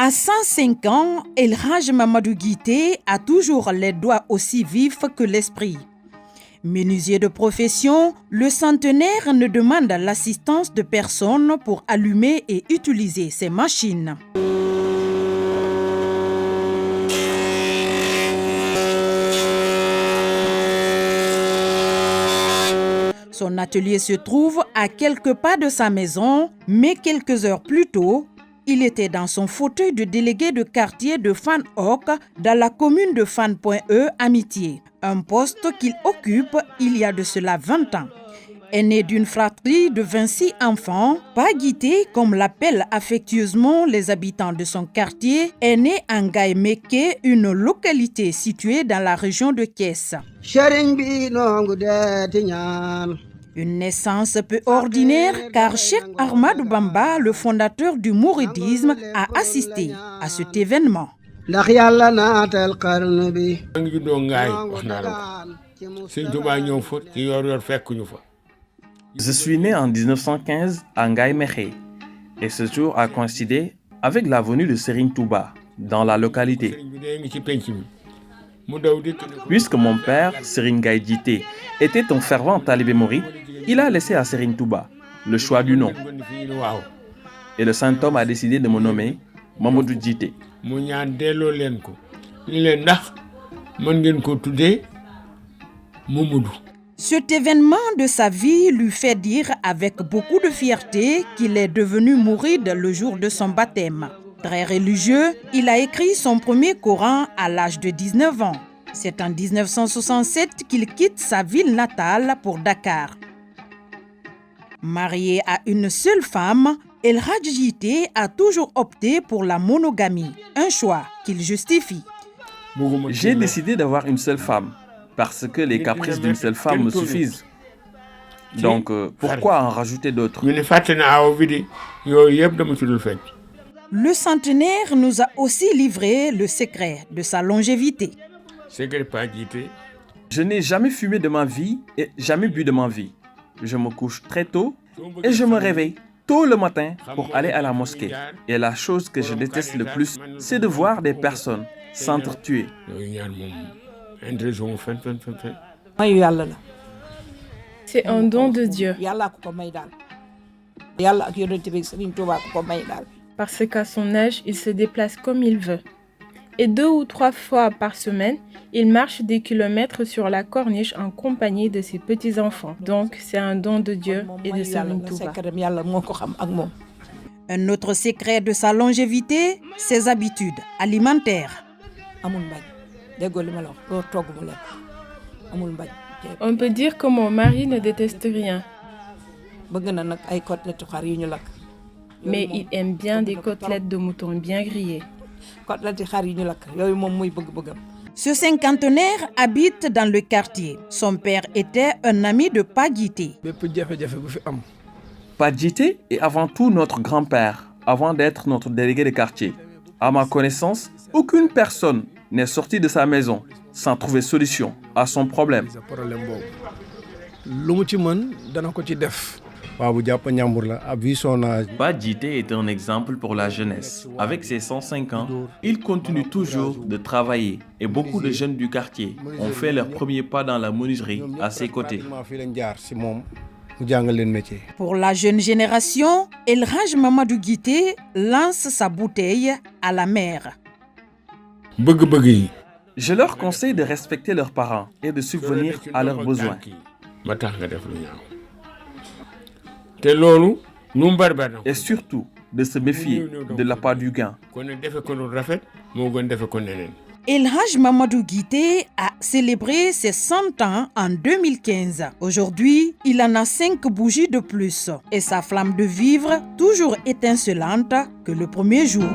À 105 ans, El Hadj Mamadou Guité a toujours les doigts aussi vifs que l'esprit. Menuisier de profession, le centenaire ne demande l'assistance de personne pour allumer et utiliser ses machines. Son atelier se trouve à quelques pas de sa maison, mais quelques heures plus tôt, il était dans son fauteuil de délégué de quartier de Fann Hock, dans la commune de Fann.E Amitié, un poste qu'il occupe il y a de cela 20 ans. Aîné d'une fratrie de 26 enfants, Pa Guité, comme l'appellent affectueusement les habitants de son quartier, est né à Ngaye Méké, une localité située dans la région de Thiès. Une naissance peu ordinaire car Cheikh Ahmadou Bamba, le fondateur du mouridisme, a assisté à cet événement. Je suis né en 1915 à Ngaye Mékhé et ce jour a coïncidé avec la venue de Serigne Touba dans la localité. Puisque mon père, Serigne Ngaye Djité, était un fervent talibé mouride, il a laissé à Serigne Touba le choix du nom. Et le saint homme a décidé de me nommer Mamadou Djité. Cet événement de sa vie lui fait dire avec beaucoup de fierté qu'il est devenu mouride le jour de son baptême. Très religieux, il a écrit son premier Coran à l'âge de 19 ans. C'est en 1967 qu'il quitte sa ville natale pour Dakar. Marié à une seule femme, El Hadj Djité a toujours opté pour la monogamie, un choix qu'il justifie. J'ai décidé d'avoir une seule femme parce que les caprices d'une seule femme me suffisent. Donc, pourquoi en rajouter d'autres? Le centenaire nous a aussi livré le secret de sa longévité. Je n'ai jamais fumé de ma vie et jamais bu de ma vie. Je me couche très tôt et je me réveille tôt le matin pour aller à la mosquée. Et la chose que je déteste le plus, c'est de voir des personnes s'entretuer. C'est un don de Dieu. Parce qu'à son âge, il se déplace comme il veut. Et 2 ou 3 fois par semaine, il marche des kilomètres sur la corniche en compagnie de ses petits-enfants. Donc, c'est un don de Dieu et de Serigne Touba. Un autre secret de sa longévité, ses habitudes alimentaires. On peut dire que mon mari ne déteste rien. Mais il aime bien des côtelettes de mouton bien grillées. Ce cinquantenaire habite dans le quartier. Son père était un ami de Pa Guité. Pa Djité est avant tout notre grand-père, avant d'être notre délégué de quartier. À ma connaissance, aucune personne n'est sortie de sa maison sans trouver solution à son problème. Pa Djité est un exemple pour la jeunesse. Avec ses 105 ans, il continue toujours de travailler et beaucoup de jeunes du quartier ont fait leur premier pas dans la menuiserie à ses côtés. Pour la jeune génération, El Hadj Mamadou Guité lance sa bouteille à la mer. Je leur conseille de respecter leurs parents et de subvenir à leurs besoins. Et surtout, de se méfier de l'appât du gain. El Hadj Mamadou Guité a célébré ses 100 ans en 2015. Aujourd'hui, il en a 5 bougies de plus et sa flamme de vivre toujours étincelante que le premier jour.